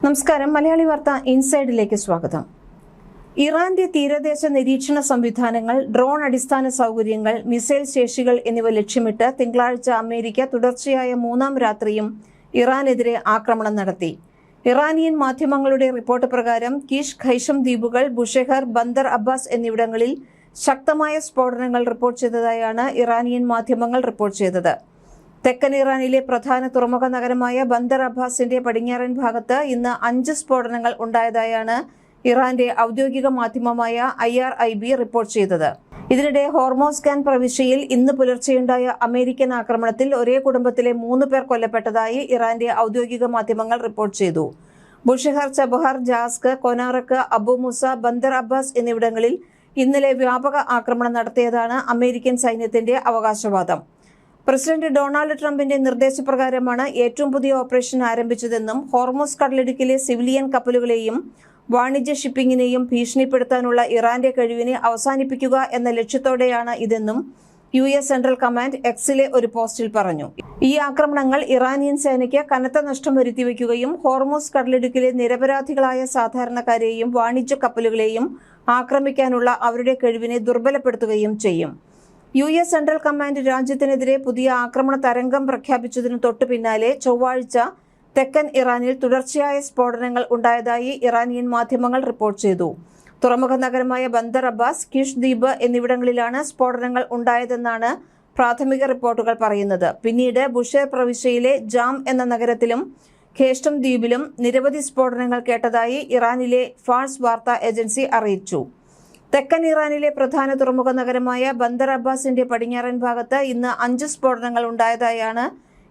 നമസ്കാരം. മലയാളി വാർത്ത ഇൻസൈഡിലേക്ക് സ്വാഗതം. ഇറാന്റെ തീരദേശ നിരീക്ഷണ സംവിധാനങ്ങൾ, ഡ്രോൺ അടിസ്ഥാന സൗകര്യങ്ങൾ, മിസൈൽ ശേഷികൾ എന്നിവ ലക്ഷ്യമിട്ട് തിങ്കളാഴ്ച അമേരിക്ക തുടർച്ചയായ മൂന്നാം രാത്രിയും ഇറാനെതിരെ ആക്രമണം നടത്തി. ഇറാനിയൻ മാധ്യമങ്ങളുടെ റിപ്പോർട്ട് പ്രകാരം കിഷ് ഖൈഷം ദ്വീപുകൾ, ബുഷെഹർ, ബന്ദർ അബ്ബാസ് എന്നിവിടങ്ങളിൽ ശക്തമായ സ്ഫോടനങ്ങൾ റിപ്പോർട്ട് ചെയ്തതായാണ് ഇറാനിയൻ മാധ്യമങ്ങൾ റിപ്പോർട്ട് ചെയ്തത്. തെക്കൻ ഇറാനിലെ പ്രധാന തുറമുഖ നഗരമായ ബന്ദർ അബ്ബാസിന്റെ പടിഞ്ഞാറൻ ഭാഗത്ത് ഇന്ന് 5 സ്ഫോടനങ്ങൾ ഉണ്ടായതായാണ് ഇറാന്റെ ഔദ്യോഗിക മാധ്യമമായ IRIB റിപ്പോർട്ട് ചെയ്തത്. ഇതിനിടെ ഹോർമോസ്ഖാൻ പ്രവിശ്യയിൽ ഇന്ന് പുലർച്ചെയുണ്ടായ അമേരിക്കൻ ആക്രമണത്തിൽ ഒരേ കുടുംബത്തിലെ 3 പേർ കൊല്ലപ്പെട്ടതായി ഇറാന്റെ ഔദ്യോഗിക മാധ്യമങ്ങൾ റിപ്പോർട്ട് ചെയ്തു. Bushehr, Chabahar, Jask, Konarak, Abu Musa, Bandar Abbas എന്നിവിടങ്ങളിൽ ഇന്നലെ വ്യാപക ആക്രമണം നടത്തിയതാണ് അമേരിക്കൻ സൈന്യത്തിന്റെ അവകാശവാദം. പ്രസിഡന്റ് ഡൊണാൾഡ് ട്രംപിന്റെ നിർദ്ദേശപ്രകാരമാണ് ഏറ്റവും പുതിയ ഓപ്പറേഷൻ ആരംഭിച്ചതെന്നും ഹോർമോസ് കടലിടുക്കിലെ സിവിലിയൻ കപ്പലുകളെയും വാണിജ്യ ഷിപ്പിംഗിനെയും ഭീഷണിപ്പെടുത്താനുള്ള ഇറാന്റെ കഴിവിനെ അവസാനിപ്പിക്കുക എന്ന ലക്ഷ്യത്തോടെയാണ് ഇതെന്നും US സെൻട്രൽ കമാൻഡ് എക്സിലെ ഒരു പോസ്റ്റിൽ പറഞ്ഞു. ഈ ആക്രമണങ്ങൾ ഇറാനിയൻ സേനയ്ക്ക് കനത്ത നഷ്ടം വരുത്തിവെക്കുകയും ഹോർമോസ് കടലിടുക്കിലെ നിരപരാധികളായ സാധാരണക്കാരെയും വാണിജ്യ കപ്പലുകളെയും ആക്രമിക്കാനുള്ള അവരുടെ കഴിവിനെ ദുർബലപ്പെടുത്തുകയും ചെയ്യും. US സെൻട്രൽ കമാൻഡ് രാജ്യത്തിനെതിരെ പുതിയ ആക്രമണ തരംഗം പ്രഖ്യാപിച്ചതിനു തൊട്ടു പിന്നാലെ ചൊവ്വാഴ്ച തെക്കൻ ഇറാനിൽ തുടർച്ചയായ സ്ഫോടനങ്ങൾ ഉണ്ടായതായി ഇറാനിയൻ മാധ്യമങ്ങൾ റിപ്പോർട്ട് ചെയ്തു. തുറമുഖ നഗരമായ ബന്ദർ അബ്ബാസ്, കിഷ് ദ്വീപ് എന്നിവിടങ്ങളിലാണ് സ്ഫോടനങ്ങൾ ഉണ്ടായതെന്നാണ് പ്രാഥമിക റിപ്പോർട്ടുകൾ പറയുന്നത്. പിന്നീട് ബുഷേർ പ്രവിശ്യയിലെ ജാം എന്ന നഗരത്തിലും ഖേഷ്ടം ദ്വീപിലും നിരവധി സ്ഫോടനങ്ങൾ കേട്ടതായി ഇറാനിലെ ഫാഴ്സ് വാർത്താ ഏജൻസി അറിയിച്ചു. തെക്കൻ ഇറാനിലെ പ്രധാന തുറമുഖ നഗരമായ ബന്ദർ അബ്ബാസിന്റെ പടിഞ്ഞാറൻ ഭാഗത്ത് ഇന്ന് 5 സ്ഫോടനങ്ങൾ ഉണ്ടായതായാണ്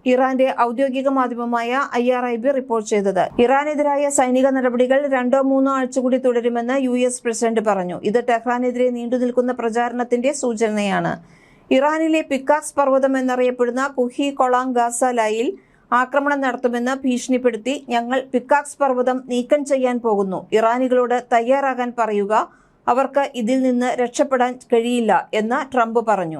ഇറാന്റെ ഔദ്യോഗിക മാധ്യമമായ IRIB റിപ്പോർട്ട് ചെയ്തത്. ഇറാനെതിരായ സൈനിക നടപടികൾ 2-3 ആഴ്ച കൂടി തുടരുമെന്ന് US പ്രസിഡന്റ് പറഞ്ഞു. ഇത് ടെഹ്റാനെതിരെ നീണ്ടുനിൽക്കുന്ന പ്രചാരണത്തിന്റെ സൂചനയാണ്. ഇറാനിലെ പിക്കാക്സ് പർവ്വതം എന്നറിയപ്പെടുന്ന കുഹി കൊളാങ് ഗാസലായിൽ ആക്രമണം നടത്തുമെന്ന് ഭീഷണിപ്പെടുത്തി ഞങ്ങൾ പിക്കാക്സ് പർവ്വതം നീക്കം ചെയ്യാൻ പോകുന്നു. ഇറാനികളോട് തയ്യാറാകാൻ പറയുക, അവർക്ക് ഇതിൽ നിന്ന് രക്ഷപ്പെടാൻ കഴിയില്ല എന്ന് ട്രംപ് പറഞ്ഞു.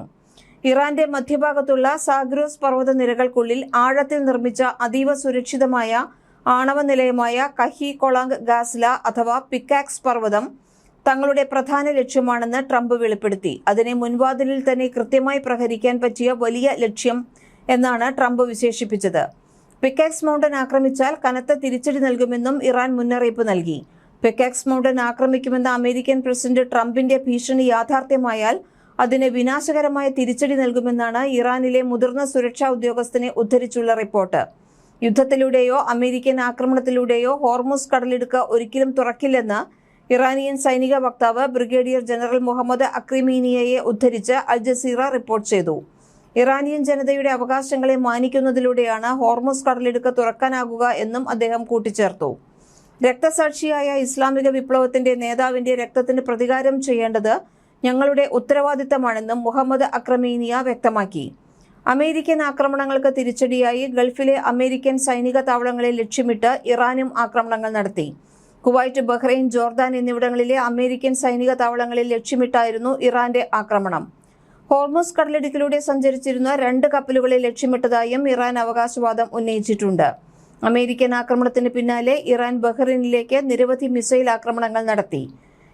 ഇറാന്റെ മധ്യഭാഗത്തുള്ള സാഗ്രോസ് പർവ്വത നിരകൾക്കുള്ളിൽ ആഴത്തിൽ നിർമ്മിച്ച അതീവ സുരക്ഷിതമായ ആണവ നിലയമായ കഹി കൊളാങ് ഗാസ്ല അഥവാ പിക്കാക്സ് പർവ്വതം തങ്ങളുടെ പ്രധാന ലക്ഷ്യമാണെന്ന് ട്രംപ് വെളിപ്പെടുത്തി. അതിനെ മുൻവാതിലിൽ തന്നെ കൃത്യമായി പ്രഹരിക്കാൻ പറ്റിയ വലിയ ലക്ഷ്യം എന്നാണ് ട്രംപ് വിശേഷിപ്പിച്ചത്. പിക്കാക്സ് മൗണ്ടൻ ആക്രമിച്ചാൽ കനത്ത തിരിച്ചടി നൽകുമെന്നും ഇറാൻ മുന്നറിയിപ്പ് നൽകി. പിക്കാക്സ് മൗണ്ടൻ ആക്രമിക്കുമെന്ന അമേരിക്കൻ പ്രസിഡന്റ് ട്രംപിന്റെ ഭീഷണി യാഥാർത്ഥ്യമായാൽ അതിന് വിനാശകരമായ തിരിച്ചടി നൽകുമെന്നാണ് ഇറാനിലെ മുതിർന്ന സുരക്ഷാ ഉദ്യോഗസ്ഥനെ ഉദ്ധരിച്ചുള്ള റിപ്പോർട്ട്. യുദ്ധത്തിലൂടെയോ അമേരിക്കൻ ആക്രമണത്തിലൂടെയോ ഹോർമൂസ് കടലിടുക്ക് ഒരിക്കലും തുറക്കില്ലെന്ന് ഇറാനിയൻ സൈനിക വക്താവ് ബ്രിഗേഡിയർ ജനറൽ മുഹമ്മദ് അക്രിമീനിയയെ ഉദ്ധരിച്ച് അൽ ജസീറ റിപ്പോർട്ട് ചെയ്തു. ഇറാനിയൻ ജനതയുടെ അവകാശങ്ങളെ മാനിക്കുന്നതിലൂടെയാണ് ഹോർമൂസ് കടലിടുക്ക് തുറക്കാനാകുക എന്നും അദ്ദേഹം കൂട്ടിച്ചേർത്തു. രക്തസാക്ഷിയായ ഇസ്ലാമിക വിപ്ലവത്തിന്റെ നേതാവിന്റെ രക്തത്തിന് പ്രതികാരം ചെയ്യേണ്ടത് ഞങ്ങളുടെ ഉത്തരവാദിത്തമാണെന്നും മുഹമ്മദ് അക്രമീനിയ വ്യക്തമാക്കി. അമേരിക്കൻ ആക്രമണങ്ങൾക്ക് തിരിച്ചടിയായി ഗൾഫിലെ അമേരിക്കൻ സൈനിക താവളങ്ങളെ ലക്ഷ്യമിട്ട് ഇറാനും ആക്രമണങ്ങൾ നടത്തി. കുവൈറ്റ്, ബഹ്റൈൻ, ജോർദാൻ എന്നിവിടങ്ങളിലെ അമേരിക്കൻ സൈനിക താവളങ്ങളെ ലക്ഷ്യമിട്ടായിരുന്നു ഇറാന്റെ ആക്രമണം. ഹോർമൂസ് കടലിടുക്കിലൂടെ സഞ്ചരിച്ചിരുന്ന 2 കപ്പലുകളെ ലക്ഷ്യമിട്ടതായും ഇറാൻ അവകാശവാദം ഉന്നയിച്ചിട്ടുണ്ട്. അമേരിക്കൻ ആക്രമണത്തിന് പിന്നാലെ ഇറാൻ ബഹ്റൈനിലേക്ക് നിരവധി മിസൈൽ ആക്രമണങ്ങൾ നടത്തി.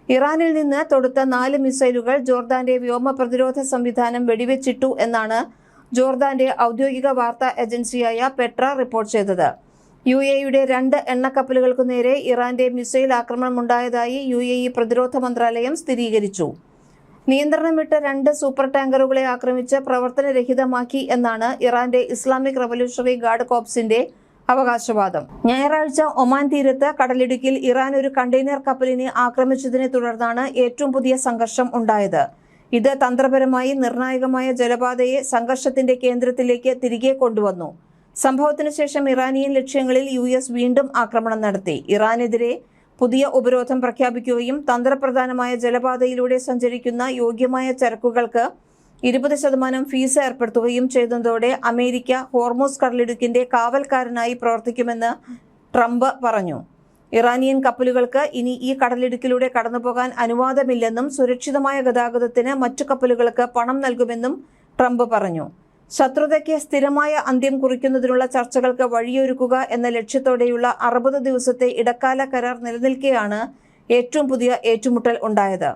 ഇറാനിൽ നിന്ന് തൊടുത്ത 4 മിസൈലുകൾ ജോർദാന്റെ വ്യോമ പ്രതിരോധ സംവിധാനം വെടിവെച്ചിട്ടു എന്നാണ് ജോർദാന്റെ ഔദ്യോഗിക വാർത്താ ഏജൻസിയായ പെട്ര റിപ്പോർട്ട് ചെയ്തത്. UAEയുടെ 2 എണ്ണക്കപ്പലുകൾക്കു നേരെ ഇറാന്റെ മിസൈൽ ആക്രമണമുണ്ടായതായി UAE പ്രതിരോധ മന്ത്രാലയം സ്ഥിരീകരിച്ചു. നിയന്ത്രണം വിട്ട 2 സൂപ്പർ ടാങ്കറുകളെ ആക്രമിച്ച് പ്രവർത്തനരഹിതമാക്കി എന്നാണ് ഇറാന്റെ ഇസ്ലാമിക് റവല്യൂഷണറി ഗാർഡ് കോർപ്സിന്റെ അവകാശവാദം. ഞായറാഴ്ച ഒമാൻ തീരത്ത് കടലിടുക്കിൽ ഇറാൻ ഒരു കണ്ടെയ്നർ കപ്പലിനെ ആക്രമിച്ചതിനെ തുടർന്നാണ് ഏറ്റവും പുതിയ സംഘർഷം ഉണ്ടായത്. ഇത് തന്ത്രപരമായി നിർണായകമായ ജലപാതയെ സംഘർഷത്തിന്റെ കേന്ദ്രത്തിലേക്ക് തിരികെ കൊണ്ടുവന്നു. സംഭവത്തിനു ശേഷം ഇറാനിയൻ ലക്ഷ്യങ്ങളിൽ US വീണ്ടും ആക്രമണം നടത്തി. ഇറാനെതിരെ പുതിയ ഉപരോധം പ്രഖ്യാപിക്കുകയും തന്ത്രപ്രധാനമായ ജലപാതയിലൂടെ സഞ്ചരിക്കുന്ന യോഗ്യമായ ചരക്കുകൾക്ക് 20% ഫീസ് ഏർപ്പെടുത്തുകയും ചെയ്തതോടെ അമേരിക്ക ഹോർമൂസ് കടലിടുക്കിന്റെ കാവൽക്കാരനായി പ്രവർത്തിക്കുമെന്ന് ട്രംപ് പറഞ്ഞു. ഇറാനിയൻ കപ്പലുകൾക്ക് ഇനി ഈ കടലിടുക്കിലൂടെ കടന്നുപോകാൻ അനുവാദമില്ലെന്നും സുരക്ഷിതമായ ഗതാഗതത്തിന് മറ്റു കപ്പലുകൾക്ക് പണം നൽകുമെന്നും ട്രംപ് പറഞ്ഞു. ശത്രുതയ്ക്ക് സ്ഥിരമായ അന്ത്യം കുറിക്കുന്നതിനുള്ള ചർച്ചകൾക്ക് വഴിയൊരുക്കുക എന്ന ലക്ഷ്യത്തോടെയുള്ള 60 ദിവസത്തെ ഇടക്കാല കരാർ നിലനിൽക്കെയാണ് ഏറ്റവും പുതിയ ഏറ്റുമുട്ടൽ ഉണ്ടായത്.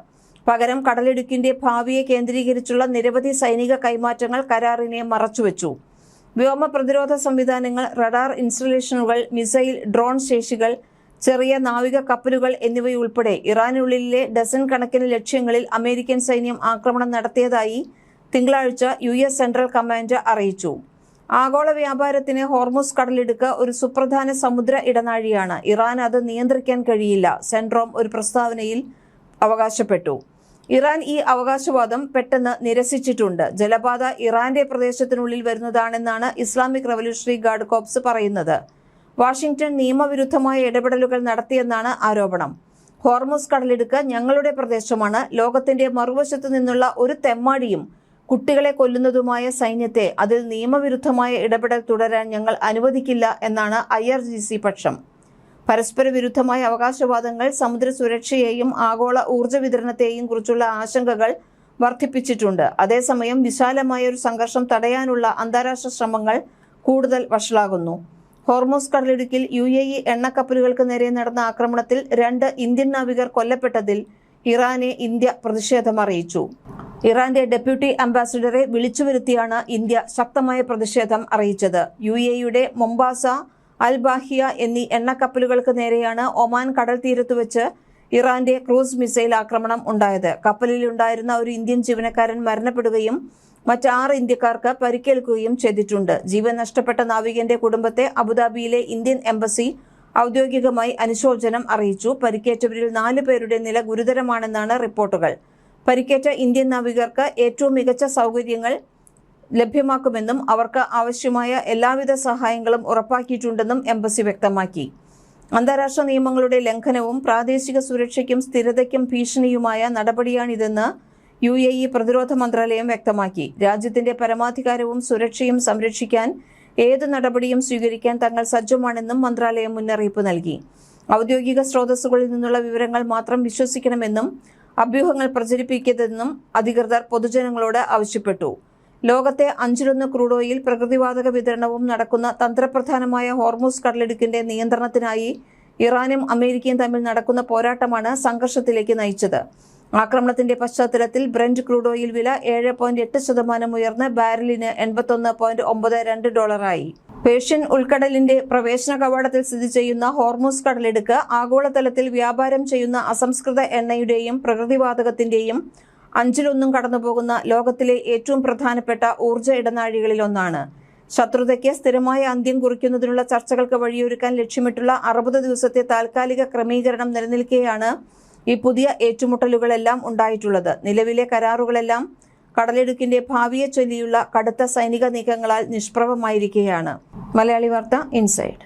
പകരം കടലിടുക്കിന്റെ ഭാവിയെ കേന്ദ്രീകരിച്ചുള്ള നിരവധി സൈനിക കൈമാറ്റങ്ങൾ കരാറിനെ മറച്ചുവെച്ചു. വ്യോമ പ്രതിരോധ സംവിധാനങ്ങൾ, റഡാർ ഇൻസ്റ്റലേഷനുകൾ, മിസൈൽ, ഡ്രോൺ ശേഷികൾ, ചെറിയ നാവിക കപ്പലുകൾ എന്നിവയുൾപ്പെടെ ഇറാനുള്ളിലെ ഡസൻ കണക്കിന് ലക്ഷ്യങ്ങളിൽ അമേരിക്കൻ സൈന്യം ആക്രമണം നടത്തിയതായി തിങ്കളാഴ്ച US സെൻട്രൽ കമാൻഡ് അറിയിച്ചു. ആഗോള വ്യാപാരത്തിന് ഹോർമുസ് കടലിടുക്ക് ഒരു സുപ്രധാന സമുദ്ര ഇടനാഴിയാണ്. ഇറാൻ അത് നിയന്ത്രിക്കാൻ കഴിയില്ല, സെൻട്രോം ഒരു പ്രസ്താവനയിൽ അവകാശപ്പെട്ടു. ഇറാൻ ഈ അവകാശവാദം പെട്ടെന്ന് നിരസിച്ചിട്ടുണ്ട്. ജലപാത ഇറാന്റെ പ്രദേശത്തിനുള്ളിൽ വരുന്നതാണെന്നാണ് ഇസ്ലാമിക് റവല്യൂഷണറി ഗാർഡ് കോർപ്സ് പറയുന്നത്. വാഷിംഗ്ടൺ നിയമവിരുദ്ധമായ ഇടപെടലുകൾ നടത്തിയെന്നാണ് ആരോപണം. ഹോർമുസ് കടലിടുക്ക് ഞങ്ങളുടെ പ്രദേശമാണ്. ലോകത്തിന്റെ മറുവശത്തു നിന്നുള്ള ഒരു തെമ്മാടിയും കുട്ടികളെ കൊല്ലുന്നതുമായ സൈന്യത്തെ അതിൽ നിയമവിരുദ്ധമായ ഇടപെടൽ തുടരാൻ ഞങ്ങൾ അനുവദിക്കില്ല എന്നാണ് IRGC പക്ഷം. പരസ്പര വിരുദ്ധമായ അവകാശവാദങ്ങൾ സമുദ്ര സുരക്ഷയെയും ആഗോള ഊർജ്ജ വിതരണത്തെയും കുറിച്ചുള്ള ആശങ്കകൾ വർദ്ധിപ്പിച്ചിട്ടുണ്ട്. അതേസമയം വിശാലമായ ഒരു സംഘർഷം തടയാനുള്ള അന്താരാഷ്ട്ര ശ്രമങ്ങൾ കൂടുതൽ വഷളാകുന്നു. ഹോർമുസ് കടലിടുക്കിൽ UAE എണ്ണക്കപ്പലുകൾക്ക് നേരെ നടന്ന ആക്രമണത്തിൽ 2 ഇന്ത്യൻ നാവികർ കൊല്ലപ്പെട്ടതിൽ ഇറാനെ ഇന്ത്യ പ്രതിഷേധമറിയിച്ചു. ഇറാന്റെ ഡെപ്യൂട്ടി അംബാസിഡറെ വിളിച്ചുവരുത്തിയാണ് ഇന്ത്യ ശക്തമായ പ്രതിഷേധം അറിയിച്ചത്. UAEയുടെ മൊംബാസ, അൽ ബാഹിയ എന്നീ എണ്ണക്കപ്പലുകൾക്ക് നേരെയാണ് ഒമാൻ കടൽ തീരത്ത് വെച്ച് ഇറാന്റെ ക്രൂസ് മിസൈൽ ആക്രമണം ഉണ്ടായത്. കപ്പലിലുണ്ടായിരുന്ന ഒരു ഇന്ത്യൻ ജീവനക്കാരൻ മരണപ്പെടുകയും മറ്റ് 6 ഇന്ത്യക്കാർക്ക് പരിക്കേൽക്കുകയും ചെയ്തിട്ടുണ്ട്. ജീവൻ നഷ്ടപ്പെട്ട നാവികന്റെ കുടുംബത്തെ അബുദാബിയിലെ ഇന്ത്യൻ എംബസി ഔദ്യോഗികമായി അനുശോചനം അറിയിച്ചു. പരിക്കേറ്റവരിൽ 4 പേരുടെ നില ഗുരുതരമാണെന്നാണ് റിപ്പോർട്ടുകൾ. പരിക്കേറ്റ ഇന്ത്യൻ നാവികർക്ക് ഏറ്റവും മികച്ച സൗകര്യങ്ങൾ ലഭ്യമാക്കുമെന്നും അവർക്ക് ആവശ്യമായ എല്ലാവിധ സഹായങ്ങളും ഉറപ്പാക്കിയിട്ടുണ്ടെന്നും എംബസി വ്യക്തമാക്കി. അന്താരാഷ്ട്ര നിയമങ്ങളുടെ ലംഘനവും പ്രാദേശിക സുരക്ഷയ്ക്കും സ്ഥിരതയ്ക്കും ഭീഷണിയുമായ നടപടിയാണിതെന്ന് UAE പ്രതിരോധ മന്ത്രാലയം വ്യക്തമാക്കി. രാജ്യത്തിന്റെ പരമാധികാരവും സുരക്ഷയും സംരക്ഷിക്കാൻ ഏത് നടപടിയും സ്വീകരിക്കാൻ തങ്ങൾ സജ്ജമാണെന്നും മന്ത്രാലയം മുന്നറിയിപ്പ് നൽകി. ഔദ്യോഗിക സ്രോതസ്സുകളിൽ നിന്നുള്ള വിവരങ്ങൾ മാത്രം വിശ്വസിക്കണമെന്നും അഭ്യൂഹങ്ങൾ പ്രചരിപ്പിക്കരുതെന്നും അധികൃതർ പൊതുജനങ്ങളോട് ആവശ്യപ്പെട്ടു. ലോകത്തെ 1/5 ക്രൂഡ് ഓയിൽ പ്രകൃതിവാതക വിതരണവും നടക്കുന്ന തന്ത്രപ്രധാനമായ ഹോർമുസ് കടലിടുക്കിന്റെ നിയന്ത്രണത്തിനായി ഇറാനും അമേരിക്കയും തമ്മിൽ നടക്കുന്ന പോരാട്ടമാണ് സംഘർഷത്തിലേക്ക് നയിച്ചത്. ആക്രമണത്തിന്റെ പശ്ചാത്തലത്തിൽ ബ്രന്റ് ക്രൂഡ് ഓയിൽ വില 7.8% ഉയർന്ന് ബാരലിന് $81.92 പേർഷ്യൻ ഉൾക്കടലിന്റെ പ്രവേശന കവാടത്തിൽ സ്ഥിതി ചെയ്യുന്ന ഹോർമുസ് കടലിടുക്ക് ആഗോളതലത്തിൽ വ്യാപാരം ചെയ്യുന്ന അസംസ്കൃത എണ്ണയുടെയും പ്രകൃതിവാതകത്തിന്റെയും 1/5 കടന്നുപോകുന്ന ലോകത്തിലെ ഏറ്റവും പ്രധാനപ്പെട്ട ഊർജ്ജ ഇടനാഴികളിൽ ഒന്നാണ്. ശത്രുതയ്ക്ക് സ്ഥിരമായ അന്ത്യം കുറിക്കുന്നതിനുള്ള ചർച്ചകൾക്ക് വഴിയൊരുക്കാൻ ലക്ഷ്യമിട്ടുള്ള 60 ദിവസത്തെ താൽക്കാലിക ക്രമീകരണം നിലനിൽക്കെയാണ് ഈ പുതിയ ഏറ്റുമുട്ടലുകളെല്ലാം ഉണ്ടായിട്ടുള്ളത്. നിലവിലെ കരാറുകളെല്ലാം കടലിടുക്കിന്റെ ഭാവിയെ ചൊല്ലിയുള്ള കടുത്ത സൈനിക നീക്കങ്ങളാൽ നിഷ്പ്രഭമായിരിക്കുകയാണ്. മലയാളി വാർത്ത ഇൻസൈഡ്.